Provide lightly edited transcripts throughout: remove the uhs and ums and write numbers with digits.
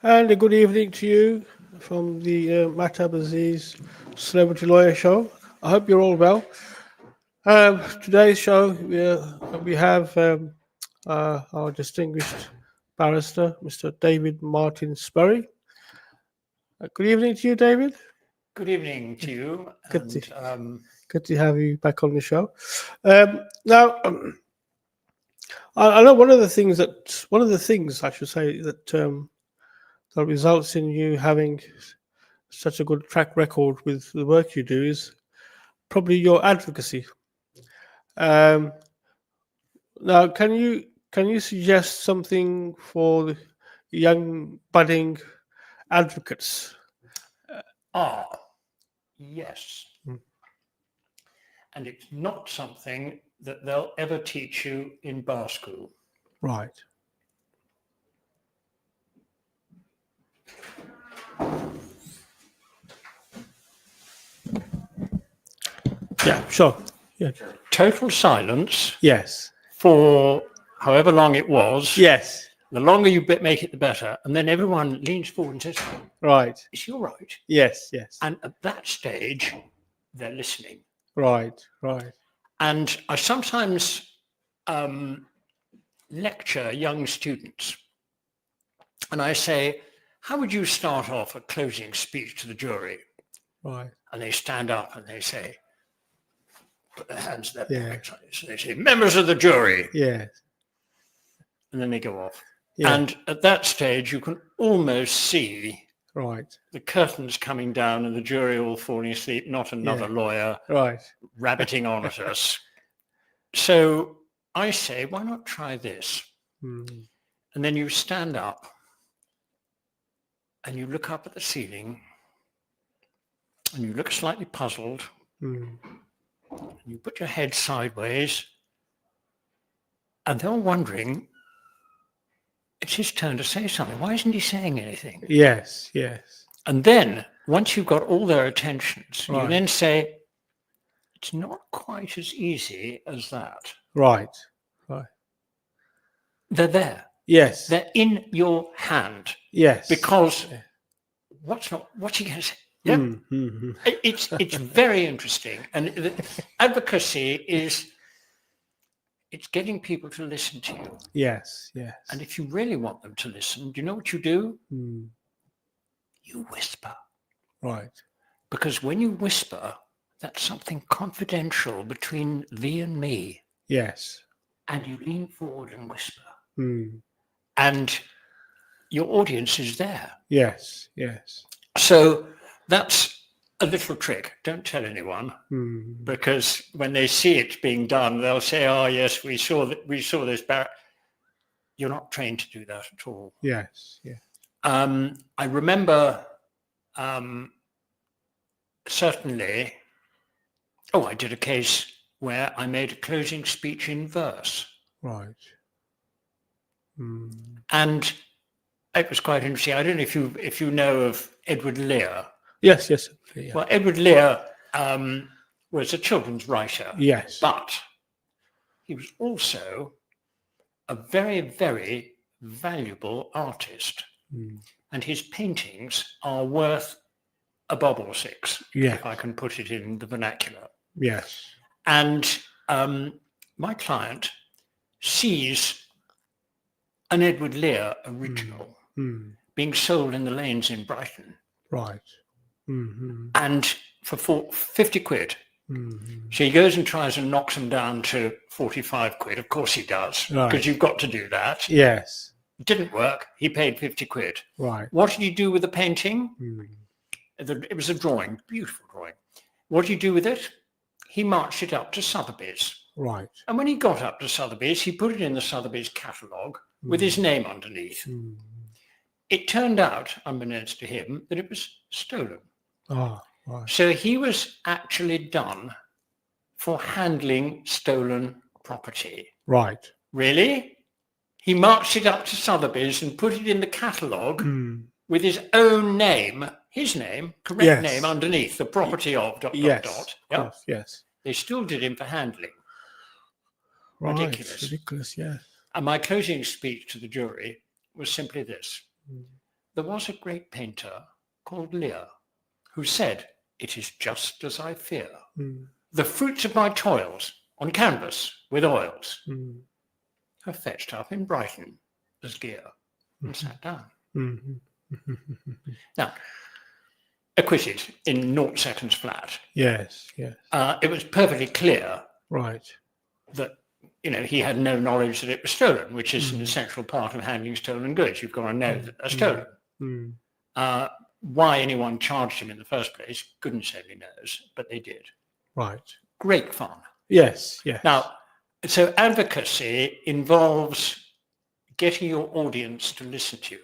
And a good evening to you from the Mahtab Aziz Celebrity Lawyer Show. I hope you're all well. Today's show, we have our distinguished barrister, Mr. David Martin Sperry. Good evening to you, David. Good evening to you. Good to, And, good to have you back on the show. Now, I know one of the things I should say that results in you having such a good track record with the work you do is probably your advocacy. Um, Now, can you suggest something for the young budding advocates? yes. Mm. And it's not something that they'll ever teach you in bar school. Right. Yeah, sure. Yeah. Total silence Yes. for however long it was. Yes. The longer you make it, the better. And then everyone leans forward and says, Right. is you right? Yes. Yes. And at that stage, they're listening. Right. Right. And I sometimes lecture young students. And I say, how would you start off a closing speech to the jury? Right. And they stand up and they say, put their hands in their Yeah. pockets like this, and they say, members of the jury. Yes. And then they go off. Yeah. And at that stage, you can almost see Right. the curtains coming down and the jury all falling asleep, not another lawyer Right. rabbiting on at us. So I say, why not try this? Mm. And then you stand up and you look up at the ceiling and you look slightly puzzled. Mm. And you put your head sideways and they're wondering, it's his turn to say something. Why isn't he saying anything? Yes. Yes. And then once you've got all their attentions, you Right. then say, it's not quite as easy as that. Right. Right. They're there. Yes. They're in your hand. Yes. Because what's he going to say? Yeah. Mm. Mm. It's very interesting. And the advocacy is, it's getting people to listen to you. Yes. Yes. And if you really want them to listen, do you know what you do? Mm. You whisper. Right. Because when you whisper, that's something confidential between thee and me. Yes. And you lean forward and whisper. Mm. And your audience is there. Yes. Yes. So that's a little trick. Don't tell anyone, Mm. because when they see it being done, they'll say, oh, yes, we saw this. You're not trained to do that at all. Yes. Yeah. I remember certainly, I did a case where I made a closing speech in verse. Right. Mm. And it was quite interesting. I don't know if you know of Edward Lear. Yes. Yes. Yeah. Well, Edward Lear was a children's writer. Yes. But he was also a very, very valuable artist. Mm. And his paintings are worth a bob or six, Yeah. if I can put it in the vernacular. Yes. And my client sees an Edward Lear original being sold in the lanes in Brighton. Right. Mm-hmm. And for 50 quid. Mm-hmm. So he goes and tries and knocks them down to 45 quid. Of course he does, Right. because you've got to do that. Yes. It didn't work. He paid 50 quid. Right. What did he do with the painting? Mm. It was a drawing, beautiful drawing. What did he do with it? He marched it up to Sotheby's. Right. And when he got up to Sotheby's, he put it in the Sotheby's catalogue with his name underneath. Mm. It turned out, unbeknownst to him, that it was stolen. Ah. Right. So he was actually done for handling stolen property. Right. Really? He marched it up to Sotheby's and put it in the catalogue Mm. with his own name, his name, correct Yes. name underneath, the property of ... Yes. Yeah. Of course, yes. They still did him for handling. Right. Ridiculous. Ridiculous. Yes. And my closing speech to the jury was simply this. Mm. there was a great painter called Lear who said, "It is just as I fear. The fruits of my toils on canvas with oils are fetched up in Brighton as gear and sat down." Now, acquitted in 0 seconds flat. Yes, yes. It was perfectly clear Right. that he had no knowledge that it was stolen, which is an essential part of handling stolen goods. You've got to know that they're stolen. Why anyone charged him in the first place, goodness only knows, but they did. Right. Great fun. Yes, yes. Now, so advocacy involves getting your audience to listen to you.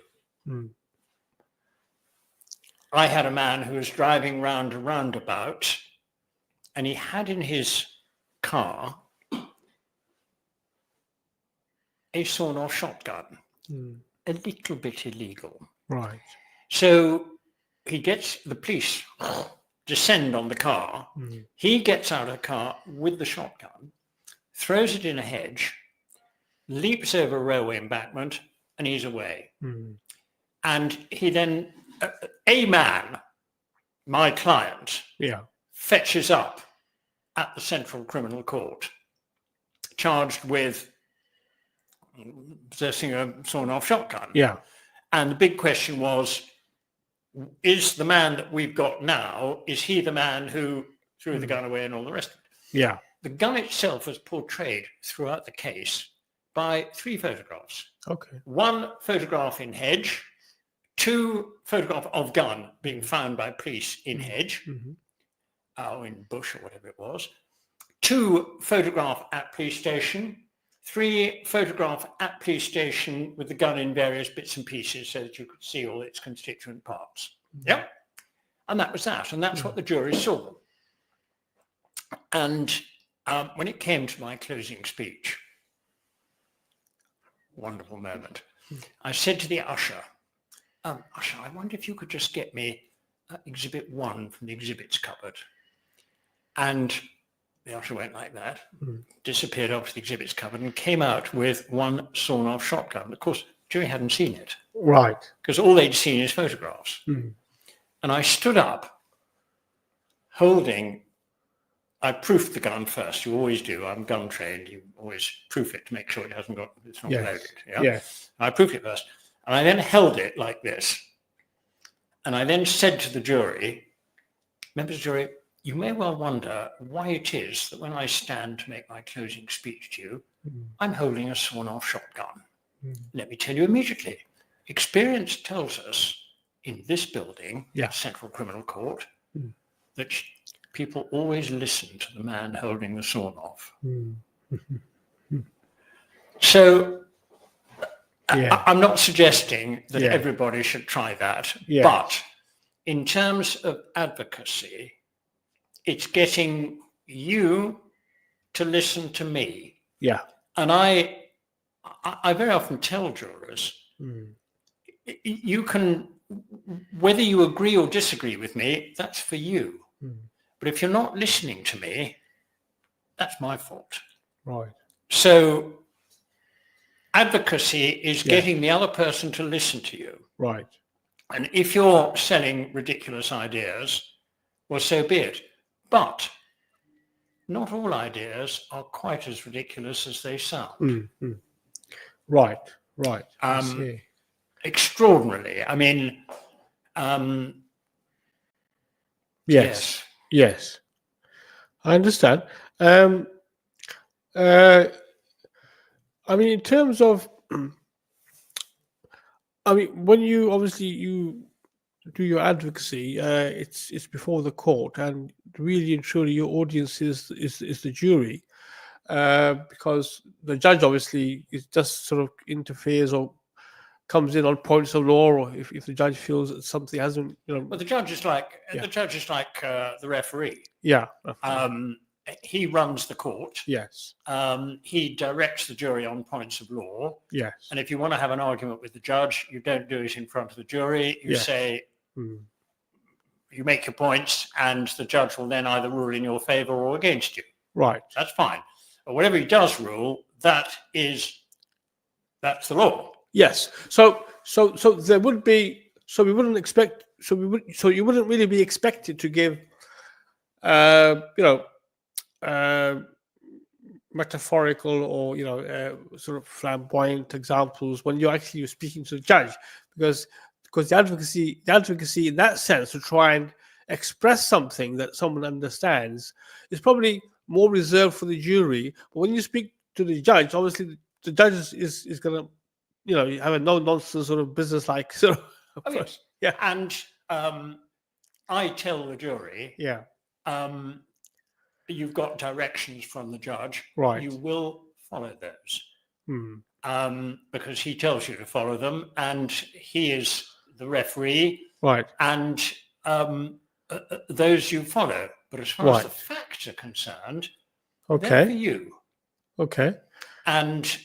I had a man who was driving round a roundabout, and he had in his car a sawn-off shotgun, a little bit illegal. Right. So he gets the police descend on the car. He gets out of the car with the shotgun, throws it in a hedge, leaps over a railway embankment, and he's away. And he then, a man, my client, fetches up at the Central Criminal Court, charged with possessing a sawn-off shotgun. And the big question was, is the man that we've got now, is he the man who threw the gun away and all the rest of it? The gun itself was portrayed throughout the case by 3 photographs. Okay. 1 photograph in hedge, 2 photograph of gun being found by police in hedge, or in bush or whatever it was, 2 photograph at police station, 3 photograph at police station with the gun in various bits and pieces so that you could see all its constituent parts. And that was that. And that's what the jury saw. And when it came to my closing speech, wonderful moment, I said to the usher, "Usher, I wonder if you could just get me Exhibit 1 from the exhibits cupboard." And the usher went like that, disappeared off to the exhibits cupboard and came out with 1 sawn-off shotgun. Of course, the jury hadn't seen it. Right. Because all they'd seen is photographs. And I stood up holding, I proofed the gun first. You always do. I'm gun trained. You always proof it to make sure it's not loaded. I proofed it first. And I then held it like this. And I then said to the jury, members of the jury, you may well wonder why it is that when I stand to make my closing speech to you, I'm holding a sawn-off shotgun. Let me tell you immediately. Experience tells us in this building, Central Criminal Court, that people always listen to the man holding the sawn-off. So I'm not suggesting that everybody should try that, but in terms of advocacy, it's getting you to listen to me. And I very often tell jurors, you can, whether you agree or disagree with me, that's for you. But if you're not listening to me, that's my fault. Right. So advocacy is getting the other person to listen to you. Right. And if you're selling ridiculous ideas, well, so be it. But not all ideas are quite as ridiculous as they sound. Right, right. I see. Extraordinarily. I mean, yes. I understand. I mean, in terms of, I mean, when you obviously you do your advocacy, it's before the court, and really and truly your audience is the jury, because the judge obviously is just sort of interferes or comes in on points of law, or if the judge feels that something hasn't, Well, the judge is like the referee. He runs the court. Yes. He directs the jury on points of law. Yes. And if you want to have an argument with the judge, you don't do it in front of the jury. You say, you make your points, and the judge will then either rule in your favor or against you. Right. That's fine. But whatever he does rule, that's the law. Yes. So there would be, So we wouldn't expect. So you wouldn't really be expected to give, you know, metaphorical or sort of flamboyant examples when you're actually speaking to the judge, because the advocacy in that sense, to try and express something that someone understands, is probably more reserved for the jury. But when you speak to the judge, obviously the judge is going to have a no nonsense sort of business like sort of approach. Yes. And I tell the jury, Yeah. You've got directions from the judge. Right. You will follow those. Hmm. Because he tells you to follow them, and he is the referee. Right. And those you follow. But as far as the facts are concerned, they're for you. Okay. And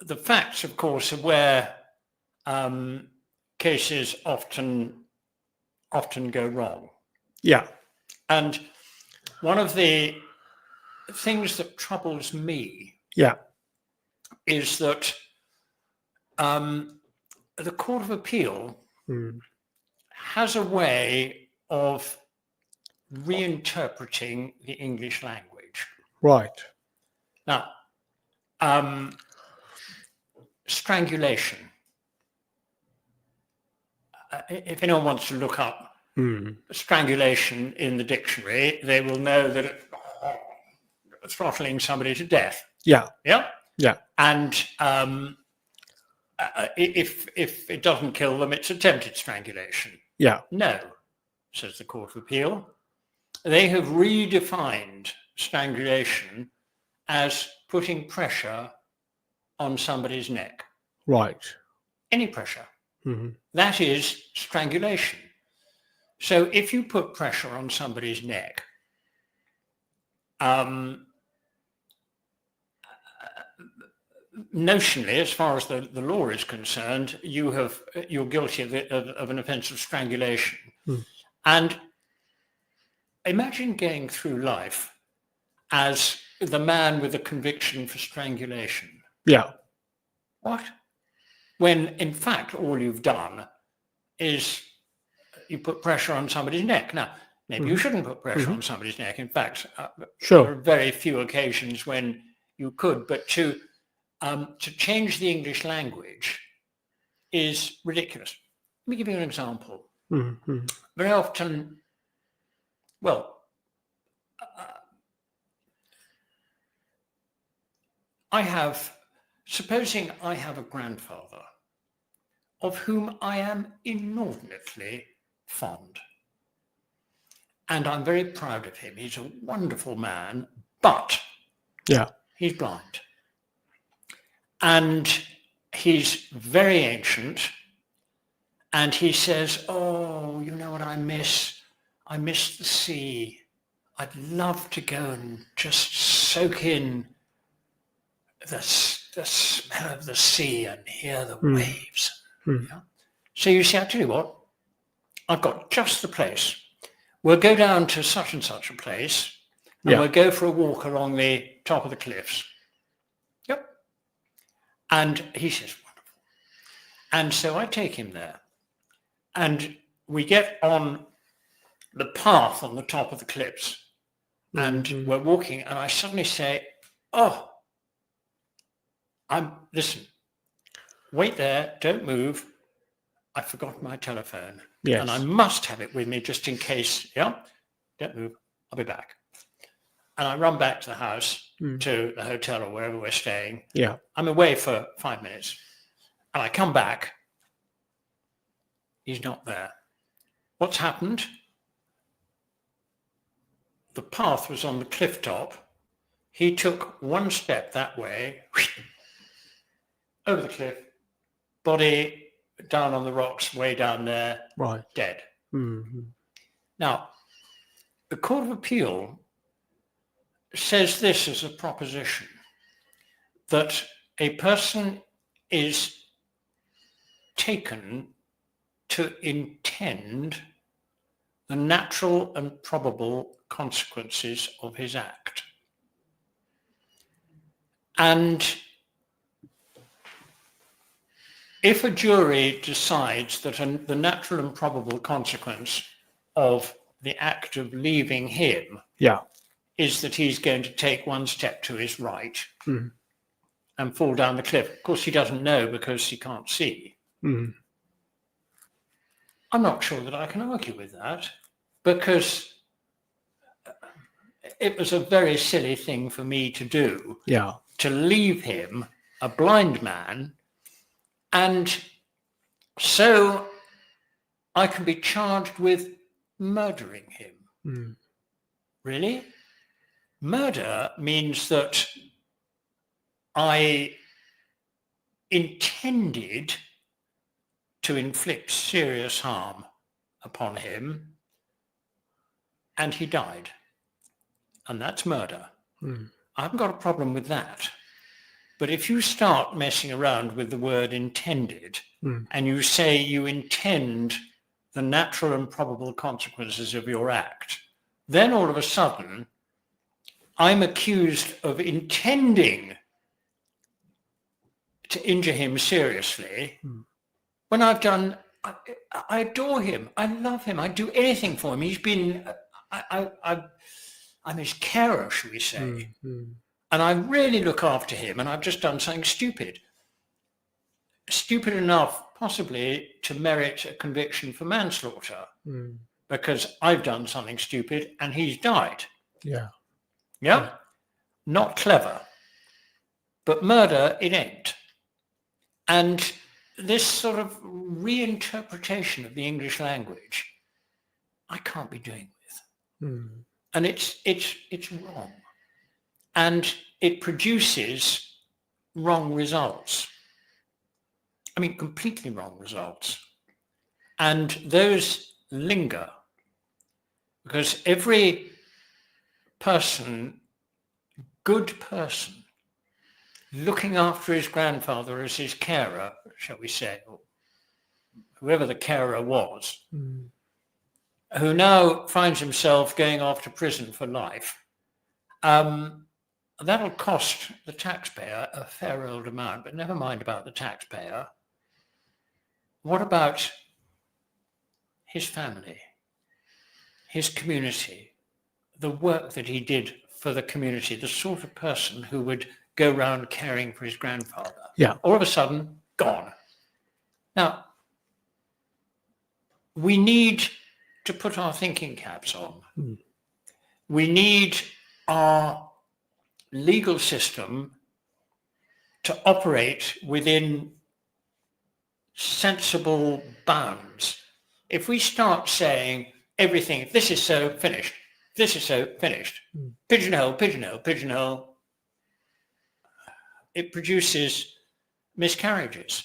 the facts, of course, are where cases often go wrong. Yeah. And one of the things that troubles me is that the Court of Appeal has a way of reinterpreting the English language. Right. Now, strangulation. If anyone wants to look up strangulation in the dictionary, they will know that throttling somebody to death. Yeah. Yeah. Yeah. And if it doesn't kill them, it's attempted strangulation. Yeah. No, says the Court of Appeal. They have redefined strangulation as putting pressure on somebody's neck. Right. Any pressure. Mm-hmm. That is strangulation. So if you put pressure on somebody's neck, notionally, as far as the law is concerned, you're guilty of an offence of strangulation. And imagine going through life as the man with a conviction for strangulation. Yeah. What? When in fact all you've done is you put pressure on somebody's neck. Now, maybe you shouldn't put pressure on somebody's neck. In fact, there are very few occasions when you could, but to change the English language is ridiculous. Let me give you an example. Mm-hmm. Very often, supposing I have a grandfather of whom I am inordinately fond. And I'm very proud of him. He's a wonderful man, but he's blind. And he's very ancient. And he says, oh, you know what I miss? I miss the sea. I'd love to go and just soak in the smell of the sea and hear the waves. Yeah? So you see, I tell you what, I've got just the place. We'll go down to such and such a place, and we'll go for a walk along the top of the cliffs. Yep. And he says, wonderful. And so I take him there, and we get on the path on the top of the cliffs, and we're walking, and I suddenly say, oh, listen, wait there, don't move. I forgot my telephone. Yes. And I must have it with me just in case. Yeah, don't move. I'll be back. And I run back to the house, to the hotel or wherever we're staying. Yeah. I'm away for 5 minutes. And I come back. He's not there. What's happened? The path was on the cliff top. He took one step that way, over the cliff, body down on the rocks, way down there, dead. Mm-hmm. Now, the Court of Appeal says this as a proposition, that a person is taken to intend the natural and probable consequences of his act. And if a jury decides that the natural and probable consequence of the act of leaving him is that he's going to take one step to his right and fall down the cliff. Of course, he doesn't know because he can't see. I'm not sure that I can argue with that, because it was a very silly thing for me to do, to leave him, a blind man, and so I can be charged with murdering him. Really? Murder means that I intended to inflict serious harm upon him, and he died. And that's murder. I haven't got a problem with that. But if you start messing around with the word intended, and you say you intend the natural and probable consequences of your act, then all of a sudden I'm accused of intending to injure him seriously, when I've done, I adore him, I love him, I'd do anything for him. He's been, I'm his carer, shall we say, and I really look after him, and I've just done something stupid enough possibly to merit a conviction for manslaughter, because I've done something stupid and he's died. Not clever, but murder it ain't. And this sort of reinterpretation of the English language, I can't be doing with. And it's wrong. And it produces wrong results. I mean, completely wrong results. And those linger, because every person, good person, looking after his grandfather as his carer, shall we say, or whoever the carer was, who now finds himself going off to prison for life, that'll cost the taxpayer a fair old amount, but never mind about the taxpayer. What about his family, his community, the work that he did for the community, the sort of person who would go around caring for his grandfather? All of a sudden, gone. Now, we need to put our thinking caps on. We need our legal system to operate within sensible bounds. If we start saying everything, this is so finished, this is so finished, pigeonhole, pigeonhole, pigeonhole, it produces miscarriages.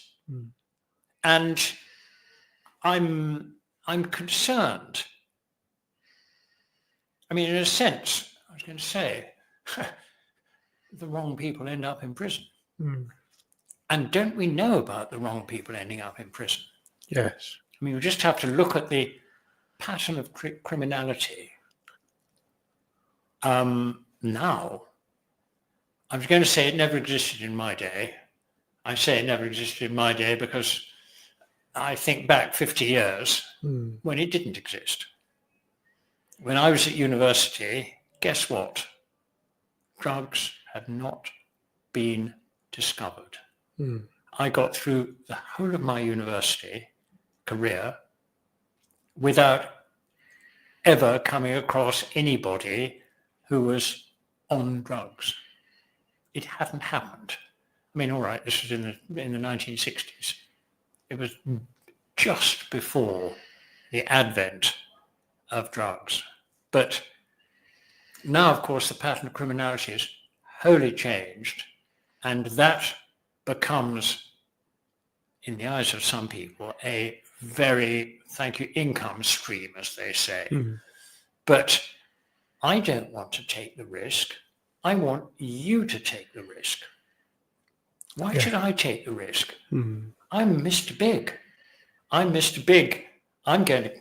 And I'm concerned. I mean, in a sense, I was going to say, the wrong people end up in prison. And don't we know about the wrong people ending up in prison? Yes. I mean, we just have to look at the pattern of criminality. Now, I was going to say it never existed in my day. I say it never existed in my day because I think back 50 years when it didn't exist. When I was at university, guess what? Drugs had not been discovered. I got through the whole of my university career without ever coming across anybody who was on drugs. It hadn't happened. I mean, all right, this was in the 1960s. It was just before the advent of drugs. But now, of course, the pattern of criminality is wholly changed, and that becomes, in the eyes of some people, a very, thank you, income stream, as they say. But I don't want to take the risk. I want you to take the risk. Why should I take the risk? I'm Mr. Big. I'm Mr. Big. I'm going to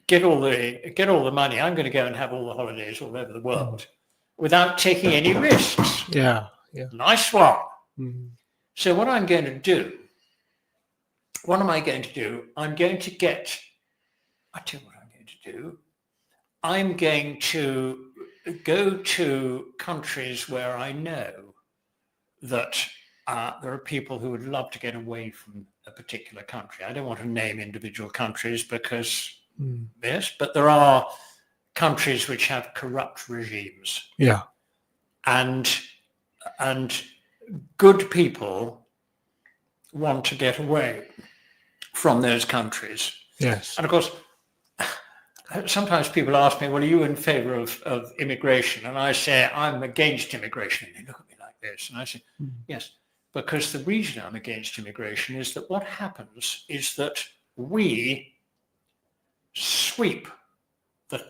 get all the money. I'm going to go and have all the holidays all over the world without taking any risks. Yeah. Nice one. So what I'm going to do what am I going to do? I tell you what I'm going to do. I'm going to go to countries where I know that there are people who would love to get away from a particular country. I don't want to name individual countries because, yes, but there are countries which have corrupt regimes. Yeah. And good people want to get away from those countries. Yes. And of course, sometimes people ask me, well, are you in favor of immigration? And I say, I'm against immigration. And they look at me like this. And I say, yes, because the reason I'm against immigration is that what happens is that we sweep the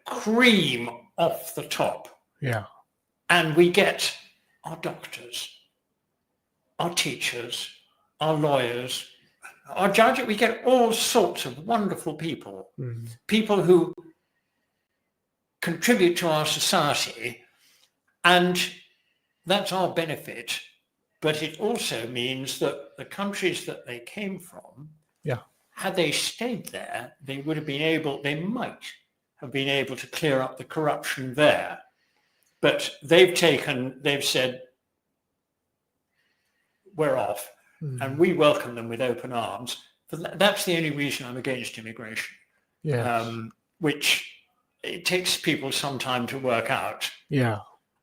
cream off the top. Yeah. And we get our doctors, our teachers, our lawyers, our judges. We get all sorts of wonderful people, people who contribute to our society, and that's our benefit. But it also means that the countries that they came from, had they stayed there, they might have been able to clear up the corruption there. But they've said, we're off, and we welcome them with open arms. That's the only reason I'm against immigration, which it takes people some time to work out. Yeah.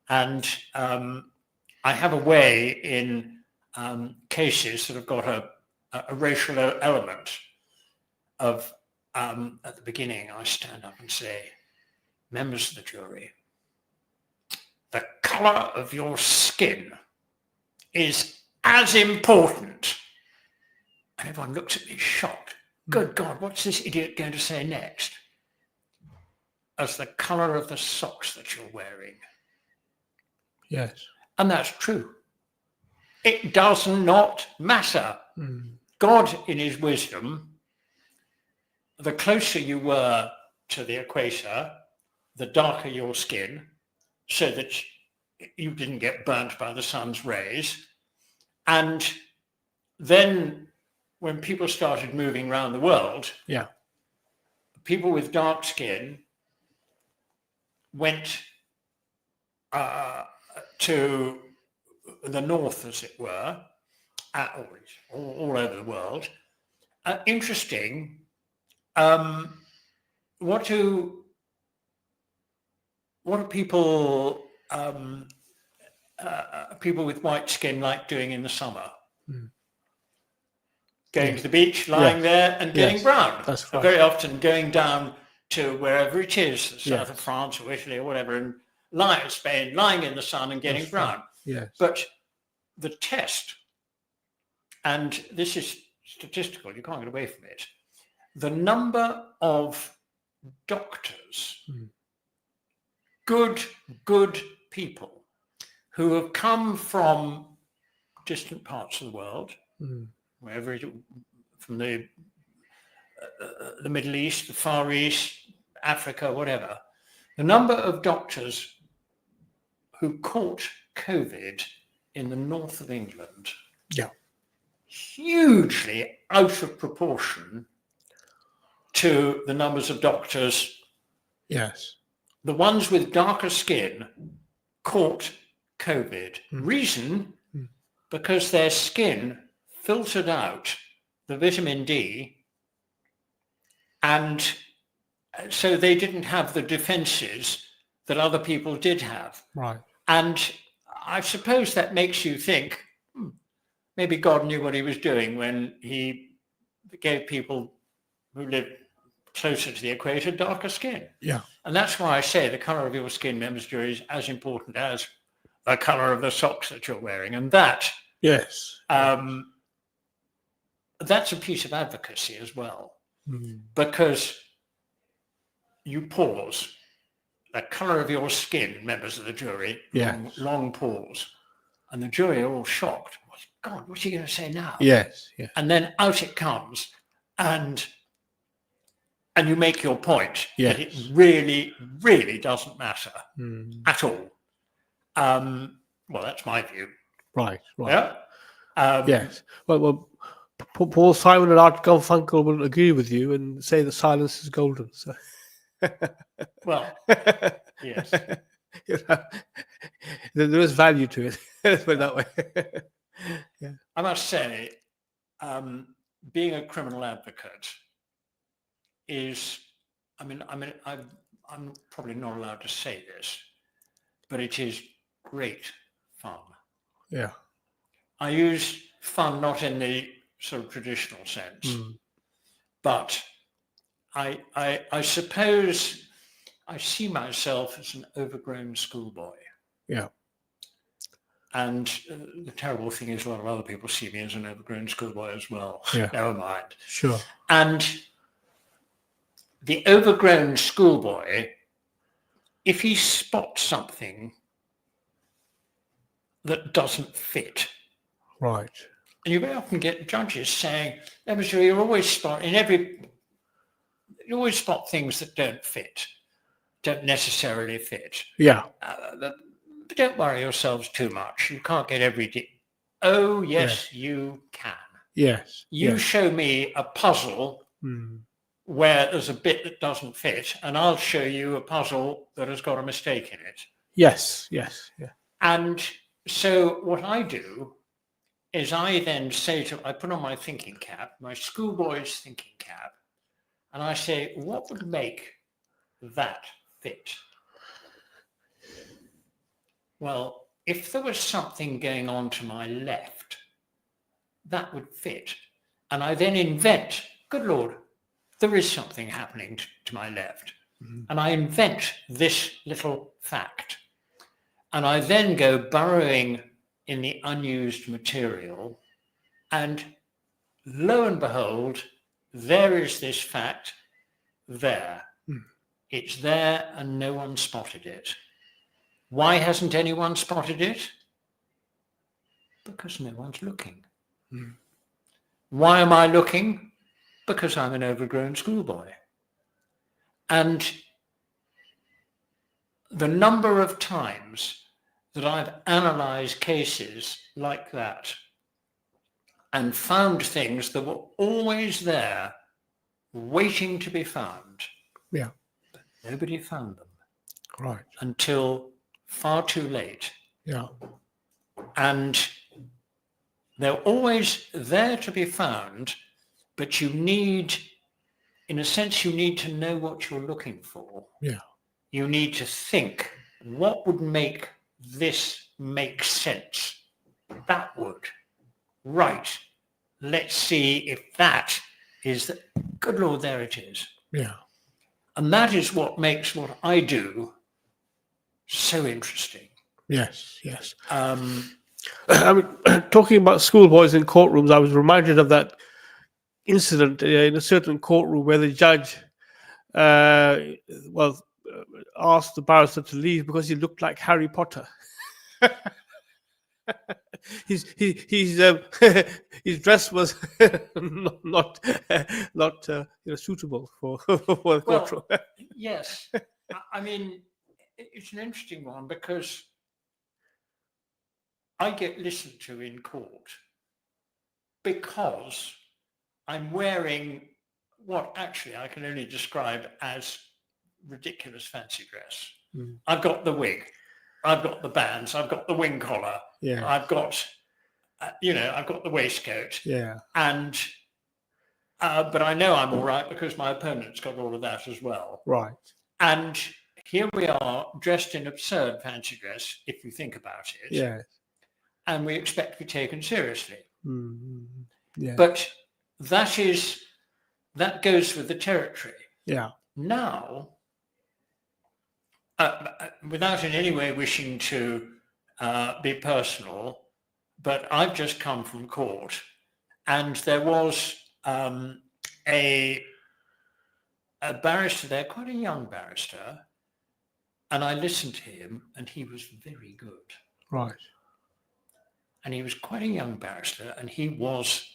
And I have a way in cases that have got a racial element of, at the beginning, I stand up and say, members of the jury, the colour of your skin is as important. And everyone looks at me shocked. Good God, what's this idiot going to say next? As the colour of the socks that you're wearing. Yes. And that's true. It does not matter. God, in his wisdom, the closer you were to the equator, the darker your skin, so that you didn't get burnt by the sun's rays. And then when people started moving around the world, people with dark skin went to the north, as it were, all over the world. Interesting. What do people people with white skin like doing in the summer? Going to the beach, lying there and getting brown. That's right. Very often going down to wherever it is, the south of France or Italy or whatever, and Spain, lying in the sun and getting brown. Yes. But the test, and this is statistical, you can't get away from it, the number of doctors, good people who have come from distant parts of the world, wherever from the Middle East, the Far East, Africa, whatever, the number of doctors who caught COVID in the north of England, hugely out of proportion to the numbers of doctors. Yes. The ones with darker skin caught COVID. Reason, because their skin filtered out the vitamin D, and so they didn't have the defenses that other people did have. Right. And I suppose that makes you think, maybe God knew what he was doing when he gave people who lived closer to the equator darker skin. Yeah. And that's why I say the colour of your skin, members of the jury, is as important as the colour of the socks that you're wearing. And that, that's a piece of advocacy as well, because you pause. The colour of your skin, members of the jury, long pause. And the jury are all shocked. God, what's he going to say now? Yes. And then out it comes, and you make your point that it really, really doesn't matter at all. Well, that's my view. Right. Yeah. Yes. Well, Paul Simon and Art Garfunkel will agree with you and say that silence is golden. So. Well, yes. You know, there is value to it. Let's put it that way. Yeah. I must say, being a criminal advocate is, I'm probably not allowed to say this, but it is great fun. Yeah. I use fun not in the sort of traditional sense, but I suppose I see myself as an overgrown schoolboy. Yeah. And the terrible thing is a lot of other people see me as an overgrown schoolboy as well. Yeah. Never mind. Sure. And the overgrown schoolboy, if he spots something that doesn't fit, Right. and you very often get judges saying, "Monsieur, you always spot things that don't fit, don't necessarily fit." Yeah. But don't worry yourselves too much. You can't get every. Oh yes, you can. Yes. You show me a puzzle where there's a bit that doesn't fit, and I'll show you a puzzle that has got a mistake in it. Yes. Yes. Yeah. And so what I do is I then I put on my thinking cap, my schoolboy's thinking cap, and I say, what would make that fit? Well, if there was something going on to my left, that would fit. And I then invent, good Lord, there is something happening to my left. And I invent this little fact. And I then go burrowing in the unused material, and lo and behold, there is this fact there. It's there and no one spotted it. Why hasn't anyone spotted it? Because no one's looking. Why am I looking? Because I'm an overgrown schoolboy. And the number of times that I've analysed cases like that and found things that were always there waiting to be found. Yeah. But nobody found them. Right. Until far too late. Yeah. And they're always there to be found, but you need, in a sense, you need to know what you're looking for. Yeah. You need to think, what would make this make sense? That would. Right. Let's see if that is the, good Lord, there it is. Yeah. And that is what makes what I do so interesting. Yes. Yes. I mean, talking about schoolboys in courtrooms, I was reminded of that incident in a certain courtroom where the judge, asked the barrister to leave because he looked like Harry Potter. His dress was not suitable for the courtroom. Yes, I mean, it's an interesting one because I get listened to in court because I'm wearing what actually I can only describe as ridiculous fancy dress. I've got the wig, I've got the bands, I've got the wing collar, I've got, I've got the waistcoat, and but I know I'm all right because my opponent's got all of that as well. Right. And here we are dressed in absurd fancy dress, if you think about it. Yeah. And we expect to be taken seriously. Yeah. But that goes with the territory. Yeah. Now, without in any way wishing to be personal, but I've just come from court, and there was a barrister there, quite a young barrister, and I listened to him, and he was very good. Right. And he was quite a young barrister, and he was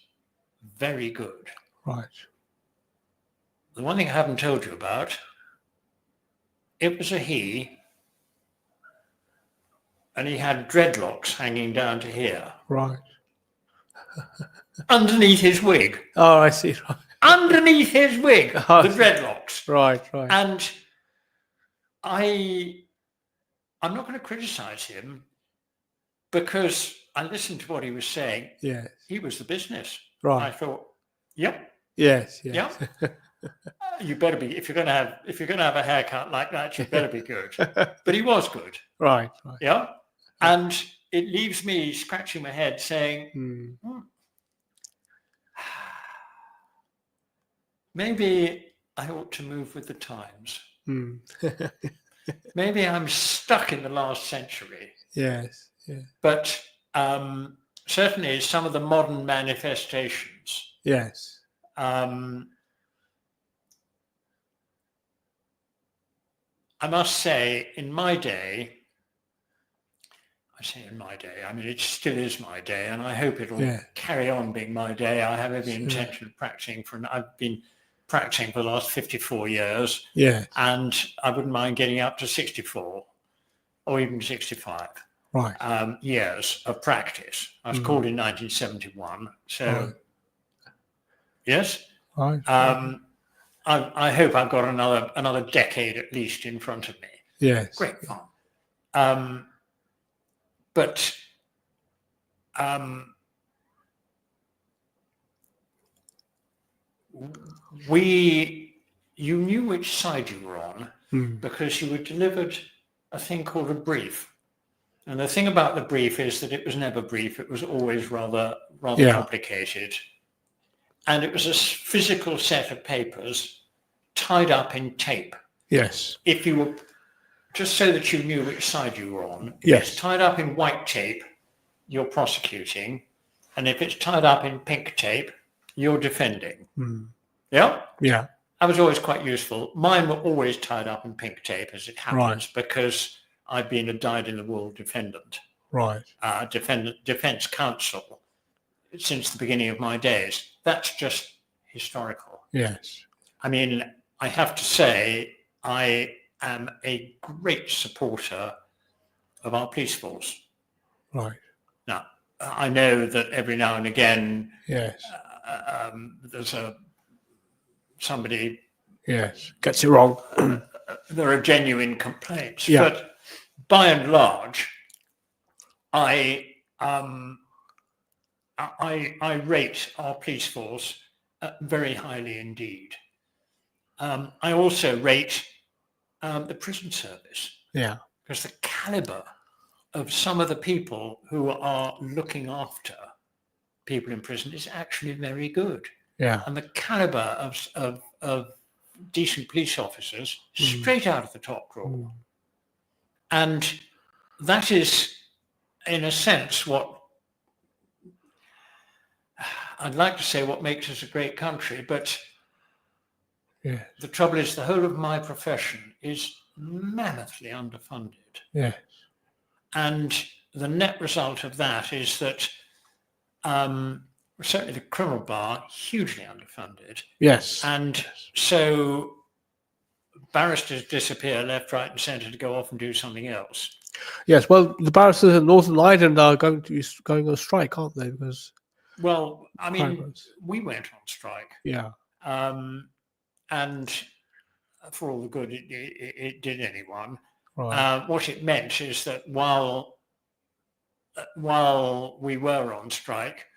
very good. Right. The one thing I haven't told you about, it was a he, and he had dreadlocks hanging down to here. Right. underneath his wig. Oh, I see. Right. Underneath his wig, Oh, the dreadlocks. Right. Right. And I'm not going to criticize him because I listened to what he was saying. Yes. He was the business. Right. I thought, yep, Yes. yep. Yes. You better be, if you're going to have a haircut like that, you better be good. But he was good. Right. Right. Yeah. And it leaves me scratching my head saying, maybe I ought to move with the times. Maybe I'm stuck in the last century. Yes. Yeah. But certainly some of the modern manifestations. Yes. I must say, in my day, I say in my day, I mean, it still is my day, and I hope it'll carry on being my day. I have every intention of practicing I've been practicing for the last 54 years. Yes. And I wouldn't mind getting up to 64 or even 65 years of practice. I was called in 1971. So, yes. Right. I hope I've got another decade at least in front of me. Yes. Great fun. But you knew which side you were on because you were delivered a thing called a brief. And the thing about the brief is that it was never brief. It was always rather complicated. And it was a physical set of papers tied up in tape. Yes. If you were, just so that you knew which side you were on. Yes. If it's tied up in white tape, you're prosecuting. And if it's tied up in pink tape, you're defending. Yeah? Yeah. That was always quite useful. Mine were always tied up in pink tape, as it happens, because I've been a dyed-in-the-wool defendant. Right. Defense counsel since the beginning of my days. That's just historical. Yes. I mean, I have to say, I am a great supporter of our police force. Right. Now, I know that every now and again, yes, there's somebody. Yes, gets it wrong. There are genuine complaints, Yeah. but by and large, I rate our police force very highly indeed. I also rate the prison service. Yeah. Because the caliber of some of the people who are looking after people in prison is actually very good. Yeah. And the caliber of decent police officers straight out of the top drawer. And that is, in a sense, what I'd like to say what makes us a great country, but the trouble is the whole of my profession is mammothly underfunded. Yes. And the net result of that is that certainly the criminal bar, hugely underfunded. Yes. And so barristers disappear left, right and centre to go off and do something else. Yes, well, the barristers in Northern Ireland are going on strike, aren't they? Because I mean, we went on strike. Yeah. And for all the good it did anyone. Right. What it meant is that while we were on strike,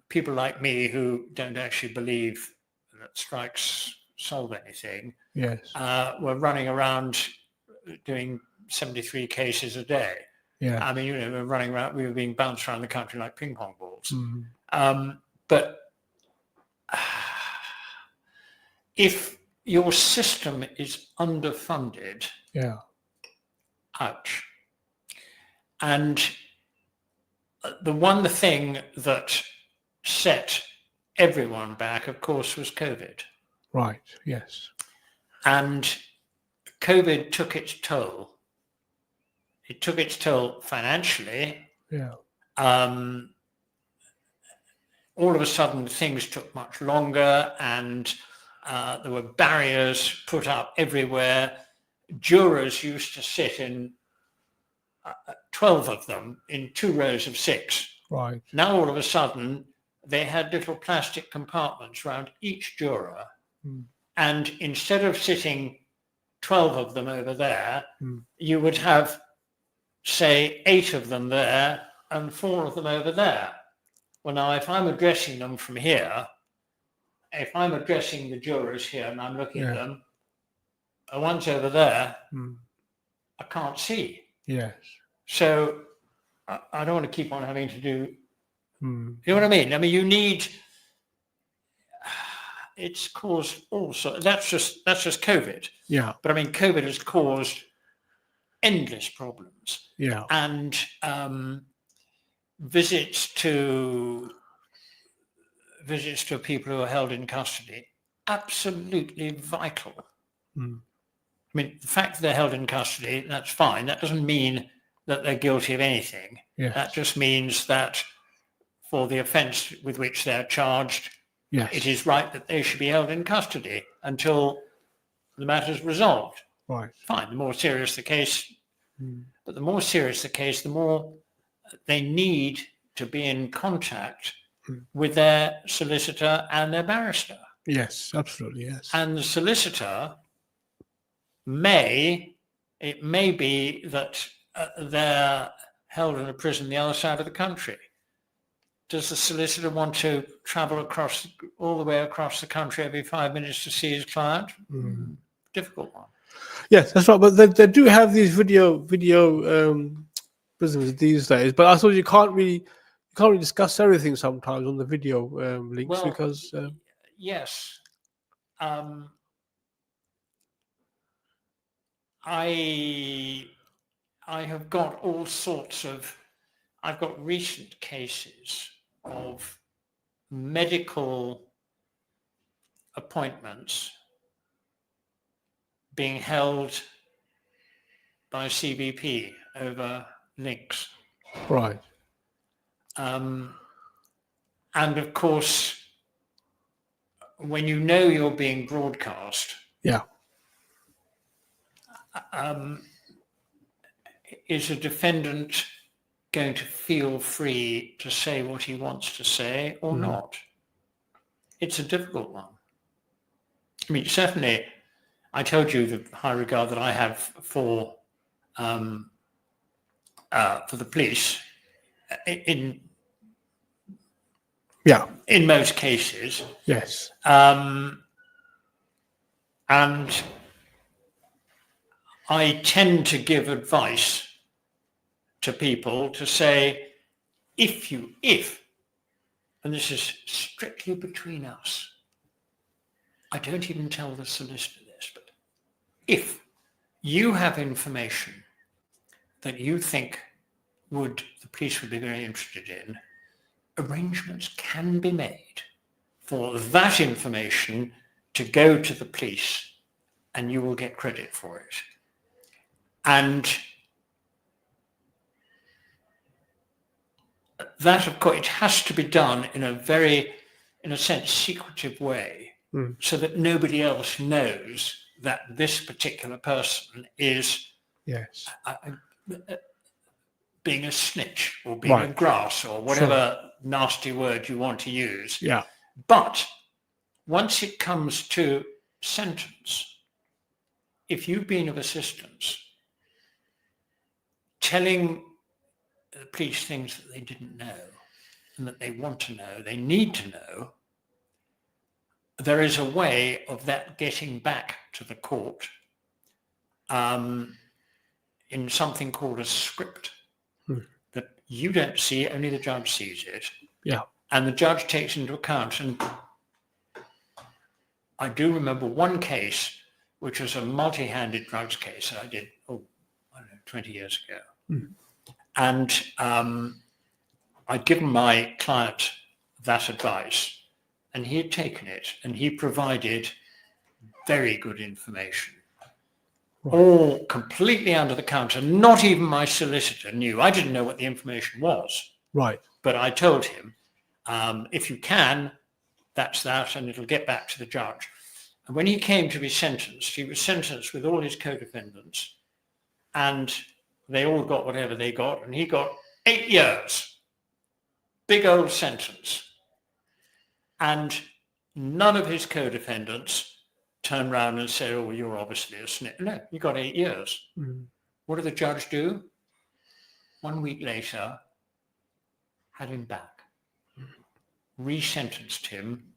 people like me who don't actually believe that strikes solve anything, yes, were running around doing 73 cases a day. Yeah. I mean, we're running around, we were being bounced around the country like ping pong balls. But if your system is underfunded, yeah, ouch. And the one thing that set everyone back, of course, was COVID. Right. Yes. And COVID took its toll. It took its toll financially. Yeah. All of a sudden, things took much longer, and there were barriers put up everywhere. Jurors used to sit in 12 of them in 2 rows of 6 Right. Now all of a sudden they had little plastic compartments around each juror, and instead of sitting 12 of them over there, you would have, say, 8 of them there and 4 of them over there. Well, now, if I'm addressing them from here, if I'm addressing the jurors here and I'm looking at them, one's over there, I can't see. Yes. So I don't want to keep on having to do, you know what I mean? I mean, you need, it's caused also, that's just COVID. Yeah. But I mean, COVID has caused endless problems. Yeah. And visits to people who are held in custody, absolutely vital. I mean, the fact that they're held in custody, that's fine. That doesn't mean that they're guilty of anything. Yes. That just means that for the offence with which they're charged, it is right that they should be held in custody until the matter is resolved. Right. Fine. The more serious the case, but the more serious the case, the more they need to be in contact with their solicitor and their barrister. Yes, absolutely, yes. And the solicitor may be that they're held in a prison the other side of the country. Does the solicitor want to travel all the way across the country every 5 minutes to see his client? Difficult one. Yes, that's right. But they do have these video prisons these days. But I suppose you can't really discuss everything sometimes on the video links because yes, I have got all sorts of. I've got recent cases of medical appointments being held by CBP over links. Right. And of course, when you know you're being broadcast, is a defendant going to feel free to say what he wants to say or not? It's a difficult one. I mean, certainly, I told you the high regard that I have for the police in most cases. Yes. And I tend to give advice to people to say, if, and this is strictly between us, I don't even tell the solicitor this, but if you have information that you think the police would be very interested in, arrangements can be made for that information to go to the police and you will get credit for it. And that, of course, it has to be done in a very, in a sense, secretive way, so that nobody else knows that this particular person is being a snitch or being a grass or whatever nasty word you want to use. Yeah. But once it comes to sentence, if you've been of assistance, telling the police things that they didn't know and that they want to know, they need to know, there is a way of that getting back to the court in something called a script that you don't see, only the judge sees it. Yeah. And the judge takes into account. And I do remember one case, which was a multi-handed drugs case that I did, 20 years ago. And I'd given my client that advice, and he had taken it, and he provided very good information, all completely under the counter. Not even my solicitor knew. I didn't know what the information was. Right. But I told him, if you can, that's that, and it'll get back to the judge. And when he came to be sentenced, he was sentenced with all his co-defendants, and they all got whatever they got, and he got 8 years. big old sentence. And none of his co-defendants turned around and said, oh, you're obviously a snitch. No, you got 8 years. What did the judge do? 1 week later, had him back, resentenced him,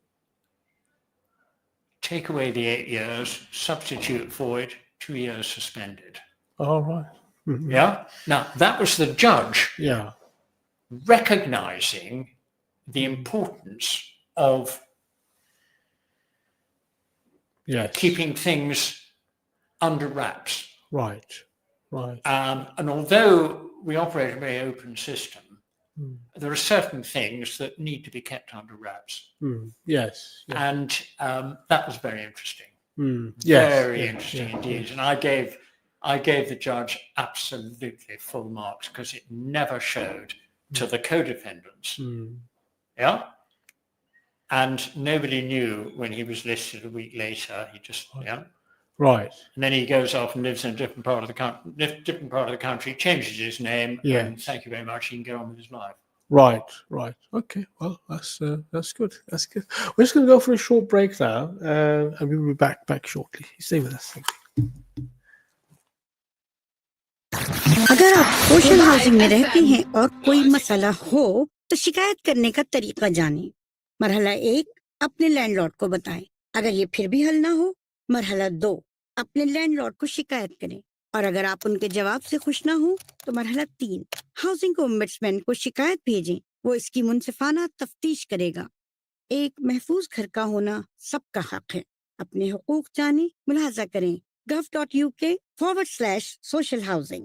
take away the 8 years, substitute for it, 2 years suspended. All right. Mm-hmm. Yeah. Now, that was the judge recognizing the importance of keeping things under wraps. Right. Right. And although we operate a very open system, there are certain things that need to be kept under wraps. Yes. And that was very interesting. Yes. Interesting indeed. And I gave the judge absolutely full marks because it never showed to the co-defendants. Yeah. And nobody knew when he was listed a week later. He just, Right. And then he goes off and lives in a different part of the country, changes his name, and thank you very much, he can get on with his life. Right. Okay. Well, that's good. That's good. We're just going to go for a short break now, and we'll be back shortly. Stay with us. Thank you. अगर आप social housing में रहते हैं और कोई मसला हो तो शिकायत करने का तरीका जानें। मरहला 1, अपने लैंडलॉर्ड को बताएं। अगर ये फिर भी हल ना हो, मरहला 2, अपने लैंडलॉर्ड को शिकायत करें। और अगर आप उनके जवाब से खुश ना हो तो मरहला 3, हाउसिंग ओम्बड्समैन को शिकायत भेजें। वो इसकी मुनसिफाना तफ्तीश करेगा। एक महफूज घर का होना सबका हक है। अपने हुकूक जानें, मुलाहजा करें। gov.uk/social housing.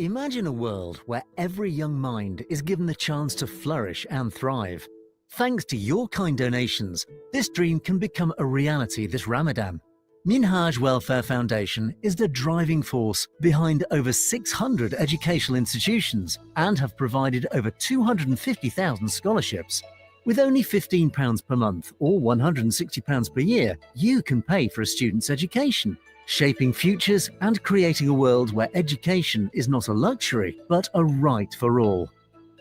Imagine a world where every young mind is given the chance to flourish and thrive. Thanks to your kind donations, this dream can become a reality this Ramadan. Minhaj Welfare Foundation is the driving force behind over 600 educational institutions and have provided over 250,000 scholarships. With only £15 per month or £160 per year, you can pay for a student's education, shaping futures and creating a world where education is not a luxury, but a right for all.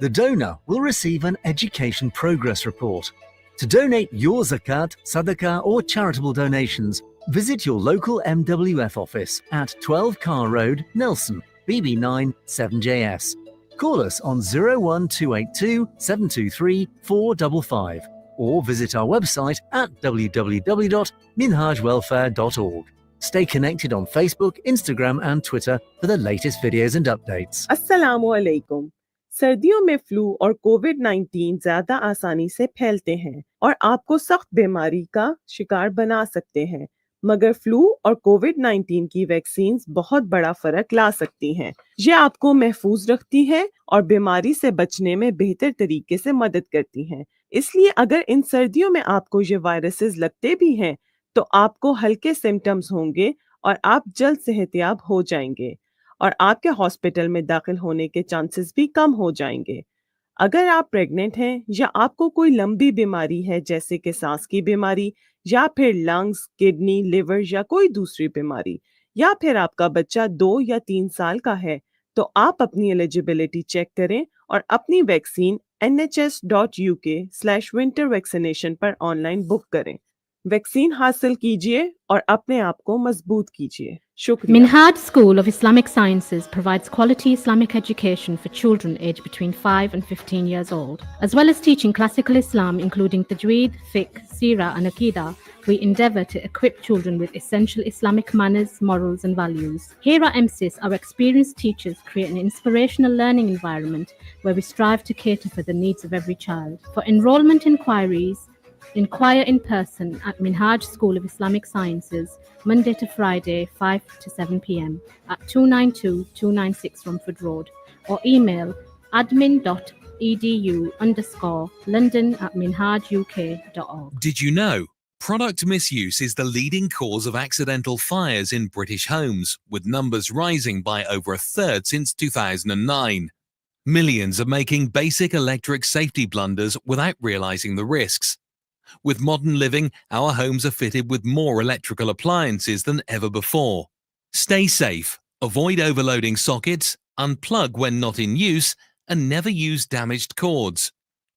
The donor will receive an education progress report. To donate your zakat, sadaqah or charitable donations, visit your local MWF office at 12 Carr Road, Nelson, BB9 7JS. Call us on 01282 723 455 or visit our website at www.minhajwelfare.org. Stay connected on Facebook, Instagram and Twitter for the latest videos and updates. अस्सलामु अलैकुम। सर्दियों में flu और कोविड-19 ज्यादा आसानी से फैलते हैं और आपको सख्त बीमारी का शिकार बना सकते हैं, मगर फ्लू और कोविड-19 की वैक्सीन बहुत बड़ा फर्क ला सकती हैं। ये आपको महफूज रखती है और बीमारी से बचने में बेहतर तरीके से मदद करती हैं। इसलिए अगर इन सर्दियों में आपको ये वायरसेस लगते भी हैं तो आपको हल्के सिम्टम्स होंगे और आप जल्द सेहतयाब हो जाएंगे और आपके हॉस्पिटल में दाखिल होने के चांसेस भी कम हो जाएंगे। अगर आप प्रेग्नेंट हैं या आपको कोई लंबी बीमारी है जैसे कि सांस की बीमारी या फिर लंग्स, किडनी, लिवर या कोई दूसरी बीमारी, या फिर आपका बच्चा 2 या 3 साल का है, तो आप अपनी एलिजिबिलिटी चेक करें और अपनी वैक्सीन nhs.uk/winter vaccination पर ऑनलाइन बुक करें। वैक्सीन हासिल कीजिए और अपने आप को मजबूत कीजिए। शुक्रिया। Minhaj School of Islamic Sciences provides quality Islamic education for children aged between 5 and 15 years old. As well as teaching classical Islam including Tajweed, Fiqh, Seerah and Aqidah, we endeavour to equip children with essential Islamic manners, morals and values. Here at MSIS, our experienced teachers create an inspirational learning environment where we strive to cater for the needs of every child. For enrolment inquiries, inquire in person at Minhaj School of Islamic Sciences, Monday to Friday, 5 to 7 p.m. at 292-296 Romford Road, or email admin.edu_london@minhajuk.org. Did you know? Product misuse is the leading cause of accidental fires in British homes, with numbers rising by over a third since 2009. Millions are making basic electric safety blunders without realising the risks. With modern living, our homes are fitted with more electrical appliances than ever before. Stay safe, avoid overloading sockets, unplug when not in use, and never use damaged cords.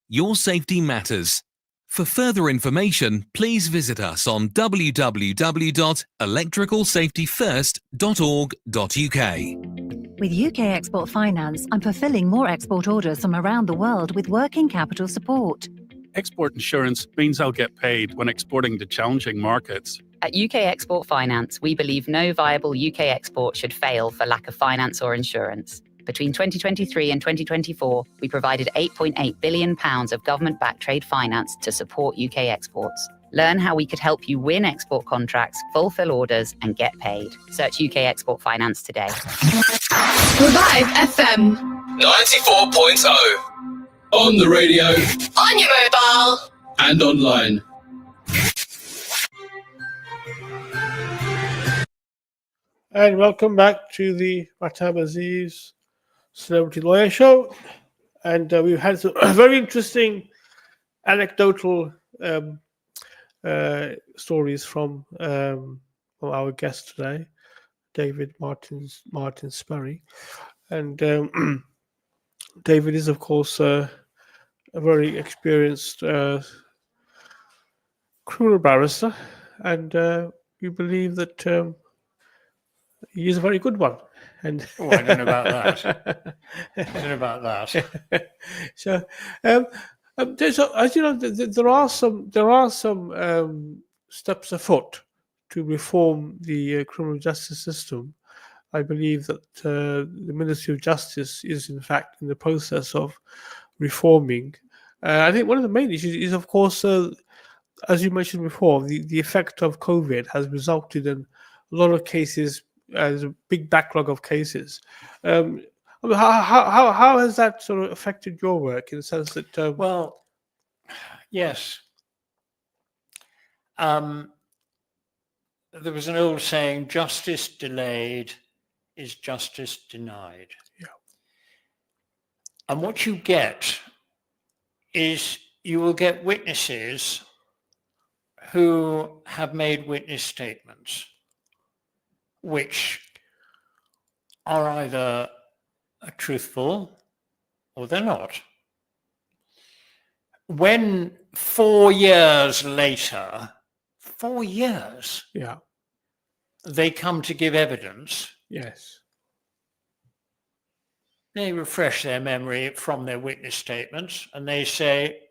Your safety matters. For further information, please visit us on www.electricalsafetyfirst.org.uk. With UK Export Finance, I'm fulfilling more export orders from around the world with working capital support. Export insurance means I'll get paid when exporting to challenging markets. At UK Export Finance, we believe no viable UK export should fail for lack of finance or insurance. Between 2023 and 2024, we provided £8.8 billion of government-backed trade finance to support UK exports. Learn how we could help you win export contracts, fulfill orders, and get paid. Search UK Export Finance today. Revive FM 94.0. On the radio. on your mobile. And online. And welcome back to the Mahtab Aziz Celebrity Lawyer Show. And we've had some very interesting anecdotal stories from our guest today, David Martin Sperry. And David is, of course, a very experienced criminal barrister, and we believe that he is a very good one. And Oh, I don't know about that. I don't know about that. so, as you know, there are some steps afoot to reform the criminal justice system. I believe that the Ministry of Justice is, in fact, in the process of reforming. I think one of the main issues is, of course, as you mentioned before, the effect of COVID has resulted in a lot of cases. There's a big backlog of cases. How has that sort of affected your work in the sense that? Well, yes. There was an old saying: "Justice delayed is justice denied." Yeah. And what you get is you will get witnesses who have made witness statements which are either truthful or they're not. When 4 years later, 4 years, Yeah. they come to give evidence, Yes. they refresh their memory from their witness statements and they say,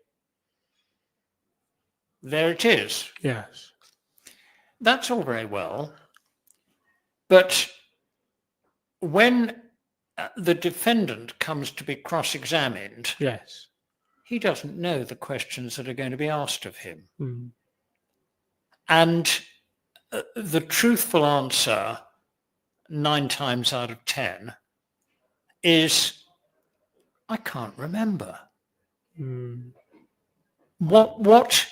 there it is. Yes. That's all very well. But when the defendant comes to be cross-examined, Yes. he doesn't know the questions that are going to be asked of him. Mm. And the truthful answer, 9 times out of 10, is, I can't remember. Mm. What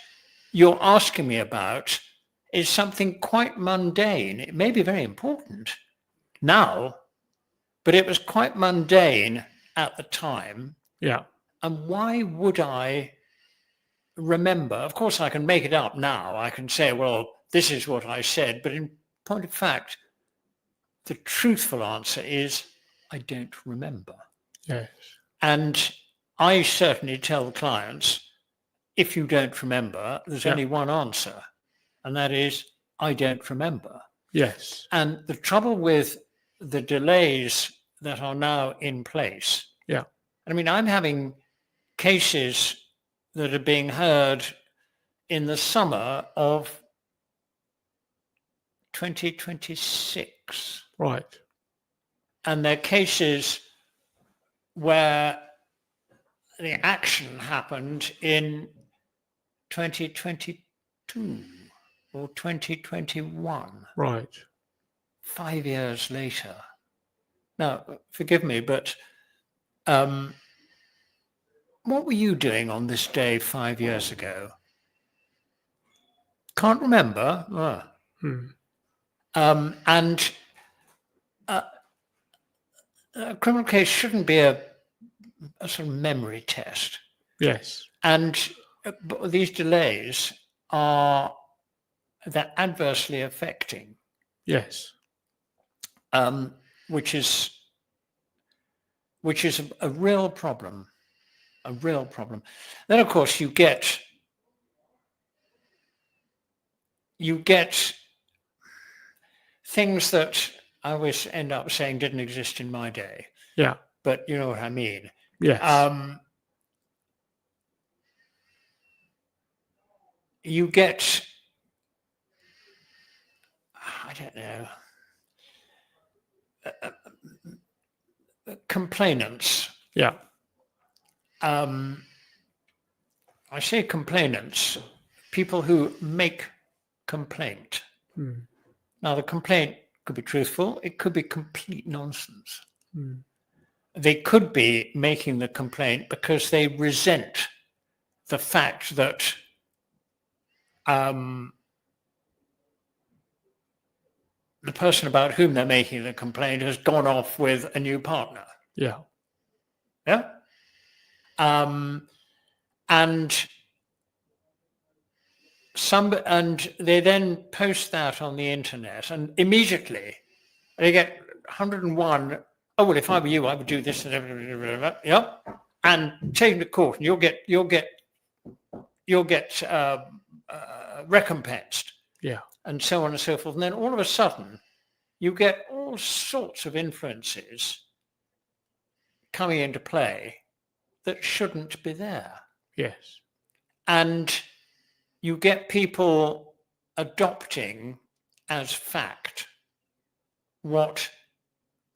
you're asking me about is something quite mundane. It may be very important now, but it was quite mundane at the time. Yeah. And why would I remember? Of course, I can make it up now. I can say, well, this is what I said. But in point of fact, the truthful answer is, I don't remember. Yes. And I certainly tell clients, if you don't remember, there's only one answer. And that is, I don't remember. Yes. And the trouble with the delays that are now in place, Yeah. I mean, I'm having cases that are being heard in the summer of 2026. Right. And they're cases where the action happened in 2022 or 2021. Right. 5 years later. Now, forgive me, but what were you doing on this day 5 years ago? Can't remember. And a criminal case shouldn't be a sort of memory test. Yes. And these delays they're adversely affecting. Yes. Which is a real problem. a real problem. Then, of course, you get things that I always end up saying didn't exist in my day. Yeah. But you know what I mean. Yes. You get, I don't know, complainants. Yeah. I say complainants, people who make complaint. Now, the complaint could be truthful. It could be complete nonsense. They could be making the complaint because they resent the fact that the person about whom they're making the complaint has gone off with a new partner. Yeah. Yeah. And they then post that on the internet, and immediately they get 101. Oh well, if I were you, I would do this. Yeah, and take them to court, and you'll get recompensed. Yeah. And so on and so forth. And then all of a sudden, you get all sorts of influences coming into play that shouldn't be there. Yes. And you get people adopting as fact what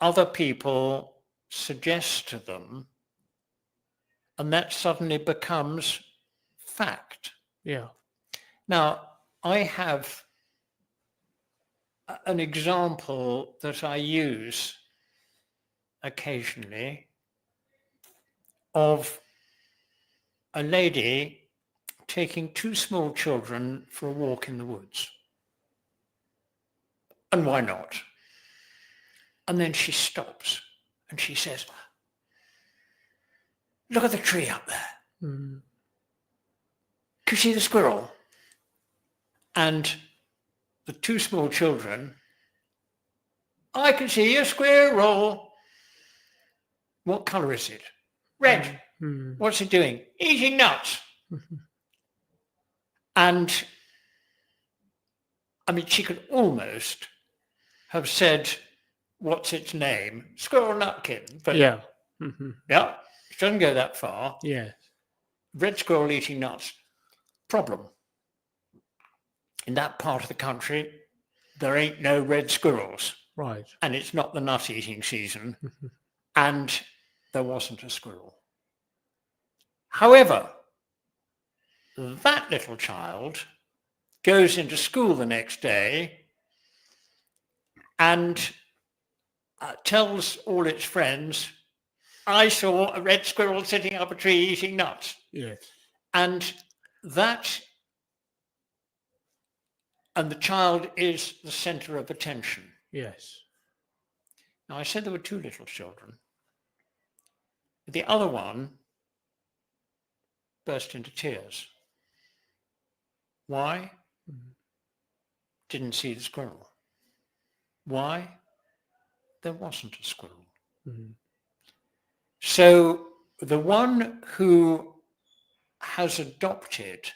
other people suggest to them, and that suddenly becomes fact. Yeah. Now, I have an example that I use occasionally of a lady taking two small children for a walk in the woods. And why not? And then she stops and she says, "Look at the tree up there. Can you see the squirrel?" And the two small children, "I can see a squirrel." "What color is it?" "Red." "What's it doing?" "Eating nuts." And I mean, she could almost have said, "What's its name?" "Squirrel Nutkin." But yeah. Yeah, she doesn't go that far. Yes. Red squirrel eating nuts. Problem. In that part of the country, there ain't no red squirrels. Right. And it's not the nut eating season. And there wasn't a squirrel. However, that little child goes into school the next day and tells all its friends, "I saw a red squirrel sitting up a tree eating nuts." Yes. And the child is the center of attention. Yes. Now, I said there were two little children. The other one burst into tears. Why? Didn't see the squirrel. Why? There wasn't a squirrel. So the one who has adopted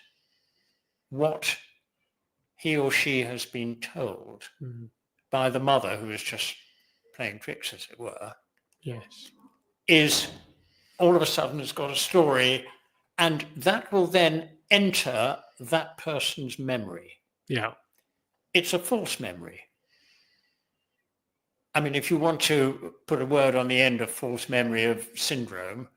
what he or she has been told by the mother, who is just playing tricks, as it were, Yes. is all of a sudden has got a story, and that will then enter that person's memory. Yeah. It's a false memory. I mean, if you want to put a word on the end of false memory syndrome,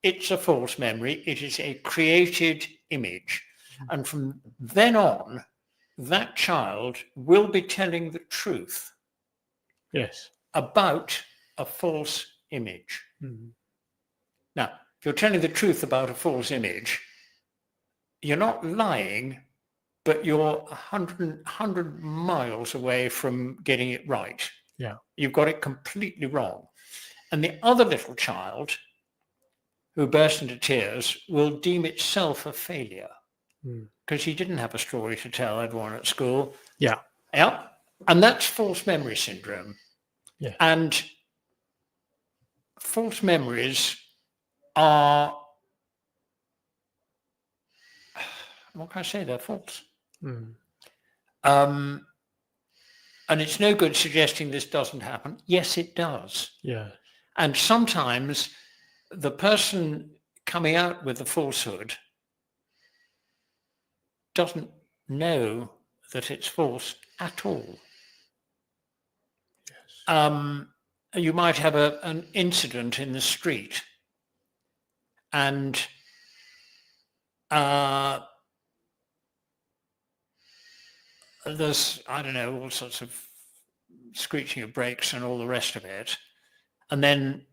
it's a false memory. It is a created image. And from then on, that child will be telling the truth Yes. about a false image. Now, if you're telling the truth about a false image, you're not lying, but you're 100 miles away from getting it right. Yeah. You've got it completely wrong. And the other little child who burst into tears will deem itself a failure because he didn't have a story to tell everyone at school. Yeah. Yeah. And that's false memory syndrome. Yeah. And false memories are, what can I say, they're false. And it's no good suggesting this doesn't happen. Yes, it does. Yeah. And sometimes the person coming out with the falsehood doesn't know that it's false at all. Yes. You might have an incident in the street, and there's, I don't know, all sorts of screeching of brakes and all the rest of it. And then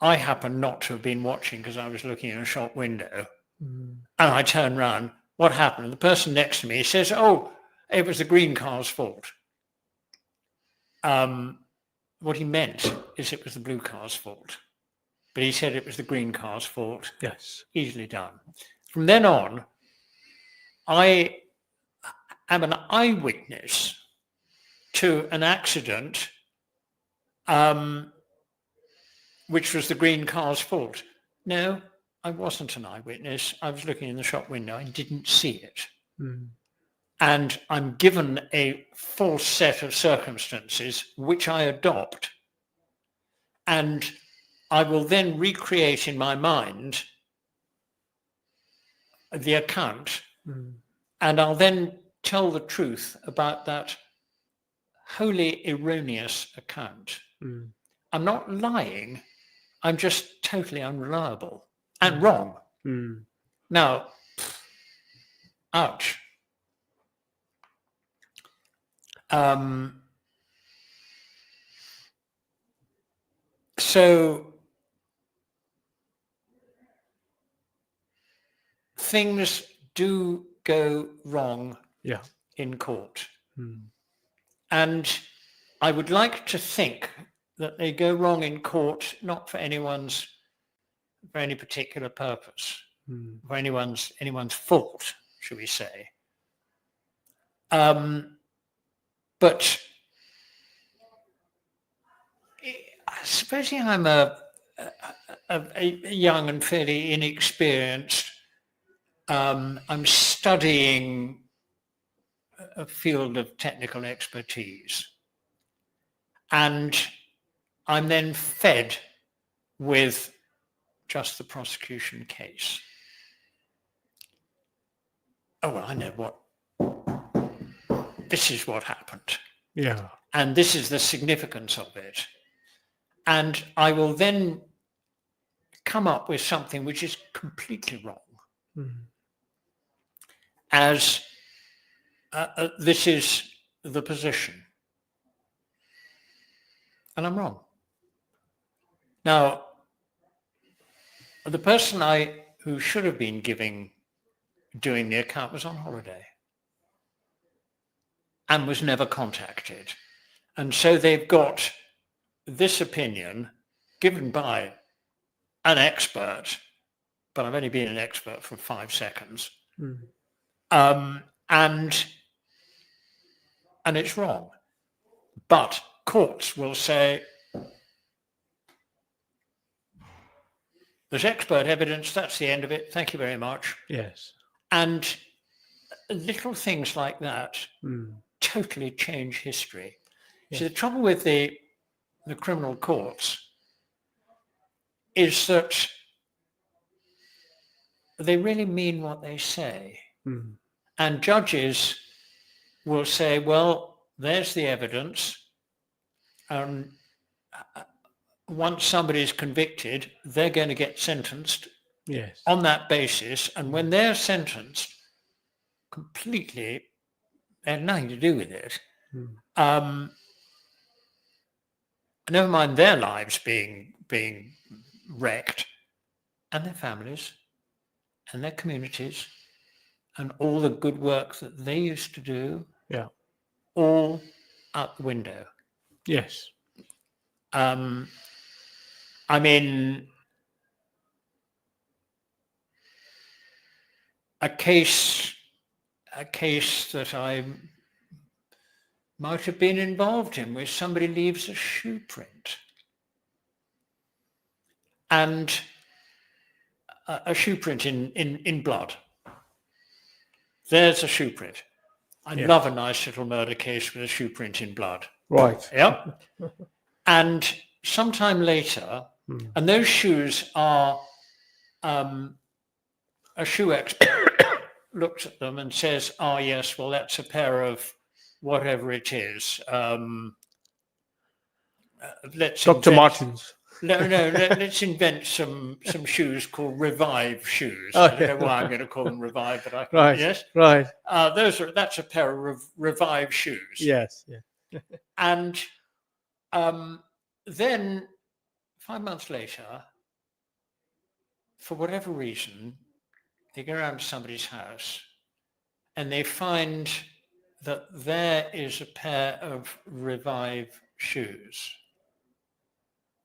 I happen not to have been watching because I was looking in a shop window. And I turn round. What happened? And the person next to me says, oh, it was the green car's fault. What he meant is it was the blue car's fault. But he said it was the green car's fault. Yes. Easily done. From then on, I am an eyewitness to an accident which was the green car's fault. No, I wasn't an eyewitness. I was looking in the shop window. I didn't see it. And I'm given a false set of circumstances which I adopt. And I will then recreate in my mind the account, and I'll then tell the truth about that wholly erroneous account. I'm not lying. I'm just totally unreliable and wrong. Now, ouch. So things do go wrong in court. And I would like to think that they go wrong in court, not for any particular purpose, for anyone's fault, shall we say. But especially I'm a young and fairly inexperienced, I'm studying a field of technical expertise. And I'm then fed with just the prosecution case. Oh, well, I know this is what happened. Yeah. And this is the significance of it. And I will then come up with something which is completely wrong. As this is the position. And I'm wrong. Now, the person who should have been doing the account was on holiday and was never contacted. And so they've got this opinion given by an expert, but I've only been an expert for 5 seconds. And it's wrong. But courts will say, there's expert evidence, that's the end of it, thank you very much. Yes. And little things like that totally change history. Yes. See, the trouble with the criminal courts is that they really mean what they say. And judges will say, well, there's the evidence. Once somebody is convicted, they're going to get sentenced on that basis. And when they're sentenced, completely, they had nothing to do with it. Never mind their lives being wrecked, and their families, and their communities, and all the good work that they used to do, all out the window. Yes. I mean, a case that I might have been involved in where somebody leaves a shoe print. And a shoe print in blood. There's a shoe print. I love a nice little murder case with a shoe print in blood. Right. Yeah. And sometime later, and those shoes are, a shoe expert looks at them and says, "Oh yes, well that's a pair of whatever it is. Let's Dr. Martens. Let's invent some shoes called Revive shoes. I don't know why I'm going to call them Revive, but I can, Right. yes, Right. That's a pair of Revive shoes. Yes. Yeah. And then 5 months later, for whatever reason, they go around to somebody's house and they find that there is a pair of Revive shoes.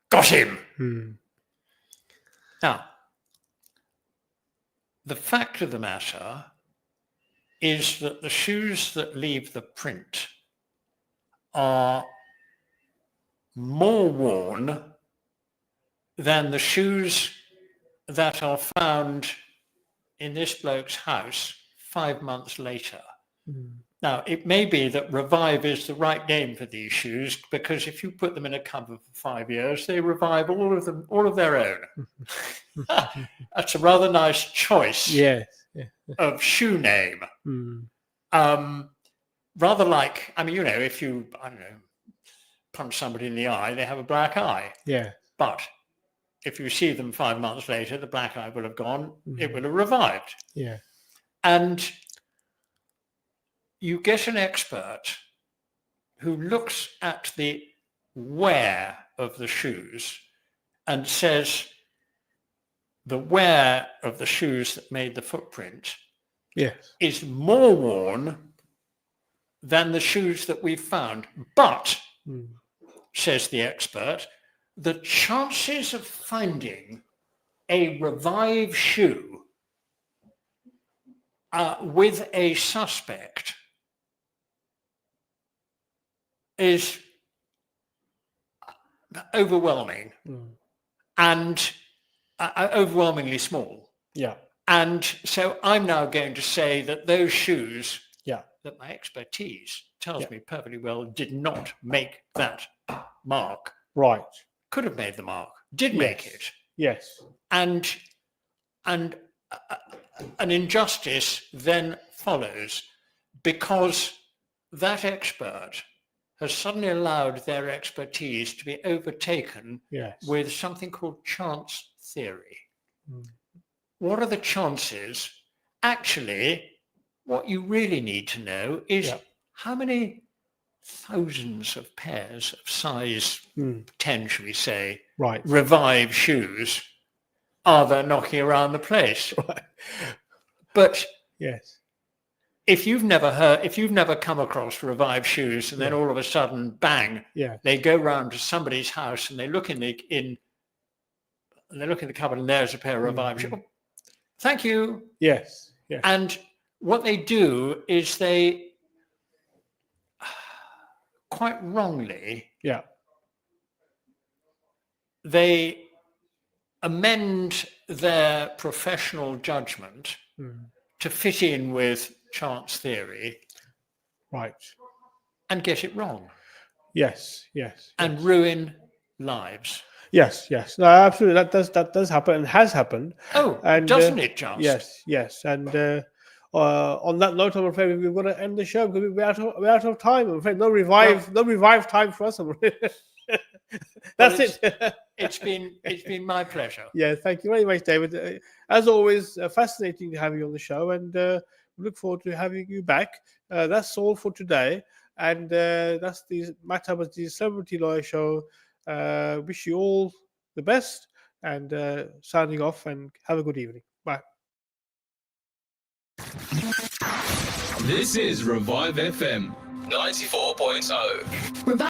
Got him! Now, the fact of the matter is that the shoes that leave the print are more worn than the shoes that are found in this bloke's house 5 months later. Now, it may be that Revive is the right name for these shoes, because if you put them in a cupboard for 5 years, they revive all of their own. That's a rather nice choice of shoe name. Rather like, I mean, you know, if you, I don't know, punch somebody in the eye, they have a black eye. Yeah. But if you see them 5 months later, the black eye will have gone, it will have revived. Yeah. And you get an expert who looks at the wear of the shoes and says the wear of the shoes that made the footprint is more worn than the shoes that we've found. But, says the expert, the chances of finding a Revive shoe with a suspect is overwhelming and overwhelmingly small. Yeah. And so I'm now going to say that those shoes that my expertise tells me perfectly well did not make that mark. Right. Could have made the mark, did make it. Yes. And an injustice then follows, because that expert has suddenly allowed their expertise to be overtaken with something called chance theory. What are the chances? Actually, what you really need to know is how many thousands of pairs of size 10, shall we say, Revive shoes are there knocking around the place. But if you've never come across Revive shoes, and then all of a sudden, bang, they go round to somebody's house and they look in the cupboard and there's a pair of Revive shoes. Oh, thank you. Yes. And what they do is they, quite wrongly, they amend their professional judgment to fit in with chance theory, and get it wrong. Yes. And ruin lives. Yes. No, absolutely. That does happen and has happened. Oh, and doesn't it just? Yes. And on that note, I'm afraid we've got to end the show because we're out of time. I'm afraid no revive time for us. That's it. It's been my pleasure. Yeah, thank you very much, David. As always, fascinating to have you on the show, and we look forward to having you back. That's all for today, and that's the Mahtab, the Celebrity Lawyer Show. Wish you all the best, and signing off, and have a good evening. Bye. This is Revive FM 94.0.